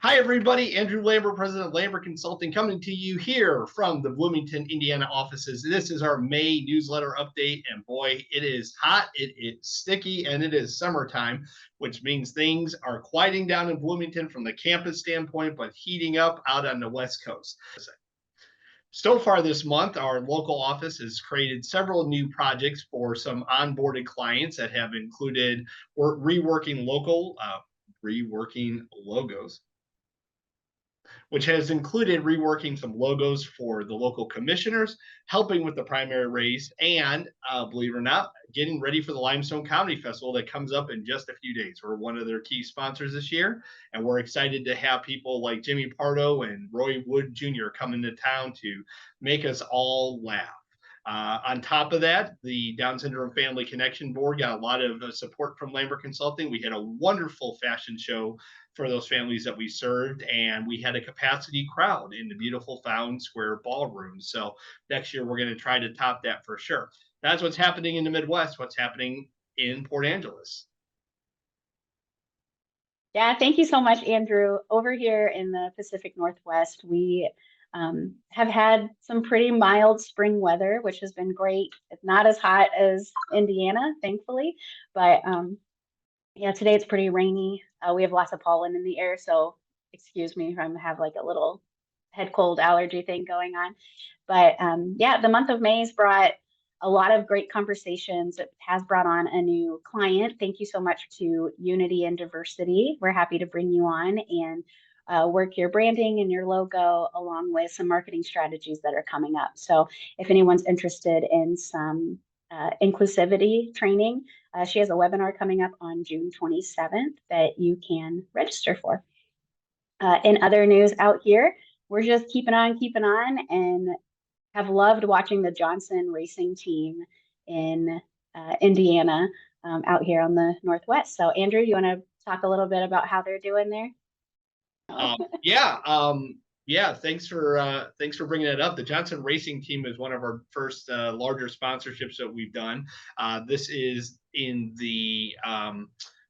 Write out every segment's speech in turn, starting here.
Hi, everybody. Andrew Lambert, President of Lambert Consulting, coming to you here from the Bloomington, Indiana offices. This is our May newsletter update. And boy, it is hot, it is sticky, and it is summertime, which means things are quieting down in Bloomington from the campus standpoint, but heating up out on the West Coast. So far this month, our local office has created several new projects for some onboarded clients that have included reworking logos, which has included reworking some logos for the local commissioners, helping with the primary race, and believe it or not, getting ready for the Limestone Comedy Festival that comes up in just a few days. We're one of their key sponsors this year, and we're excited to have people like Jimmy Pardo and Roy Wood Jr. come into town to make us all laugh. On top of that, the Down Syndrome Family Connection Board got a lot of support from Lambert Consulting. We had a wonderful fashion show for those families that we served, and we had a capacity crowd in the beautiful Fountain Square Ballroom. So next year, we're going to try to top that for sure. That's what's happening in the Midwest, what's happening in Port Angeles. Yeah, thank you so much, Andrew. Over here in the Pacific Northwest, we have had some pretty mild spring weather, which has been great. It's not as hot as Indiana, thankfully, but yeah, today it's pretty rainy. We have lots of pollen in the air, so excuse me if I have like a little head cold allergy thing going on. But yeah, the month of May has brought a lot of great conversations. It has brought on a new client. Thank you so much to Unity and Diversity. We're happy to bring you on and work your branding and your logo along with some marketing strategies that are coming up. So if anyone's interested in some inclusivity training, she has a webinar coming up on June 27th that you can register for. In other news out here, we're just keeping on and have loved watching the Johnson Racing Team in Indiana out here on the Northwest. So Andrew, you want to talk a little bit about how they're doing there? Yeah, thanks for bringing it up. The Johnson Racing Team is one of our first larger sponsorships that we've done. This is in the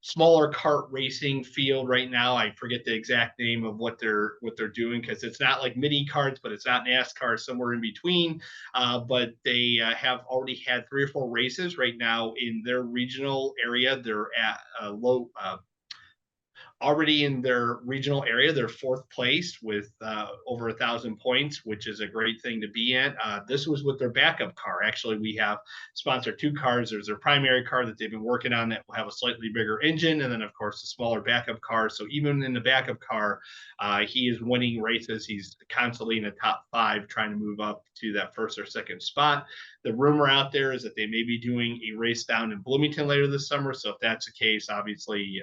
smaller kart racing field right now. I forget the exact name of what they're doing, because it's not like mini karts, but it's not NASCAR, somewhere in between. But they have already had 3 or 4 races right now in their regional area. They're at already in their regional area. They're 4th place with over 1,000 points, which is a great thing to be in. This was with their backup car. Actually, we have sponsored 2 cars. There's their primary car that they've been working on that will have a slightly bigger engine, and then of course the smaller backup car. So even in the backup car, he is winning races. He's constantly in the top 5, trying to move up to that 1st or 2nd spot. The rumor out there is that they may be doing a race down in Bloomington later this summer. So if that's the case, obviously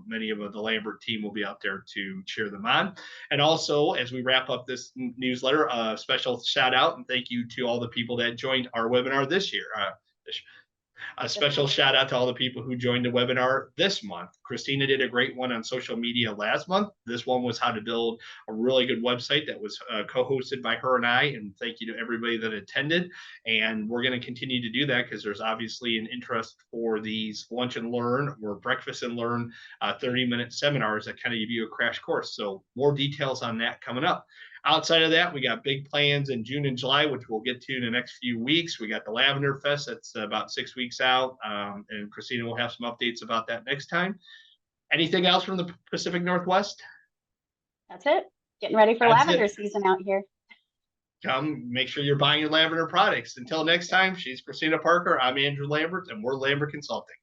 many of the Lambert team will be out there to cheer them on. And also, as we wrap up this newsletter, a special shout out and thank you to all the people that joined our webinar this year. A special shout out to all the people who joined the webinar this month. Christina did a great one on social media last month. This one was how to build a really good website that was co-hosted by her and I. And thank you to everybody that attended. And we're going to continue to do that because there's obviously an interest for these lunch and learn or breakfast and learn 30-minute seminars that kind of give you a crash course. So more details on that coming up. Outside of that, we got big plans in June and July, which we'll get to in the next few weeks. We got the Lavender Fest that's about 6 weeks out, and Christina will have some updates about that next time. Anything else from the Pacific Northwest? That's it. Getting ready for lavender season out here. Come, make sure you're buying your lavender products. Until next time, she's Christina Parker. I'm Andrew Lambert, and we're Lambert Consulting.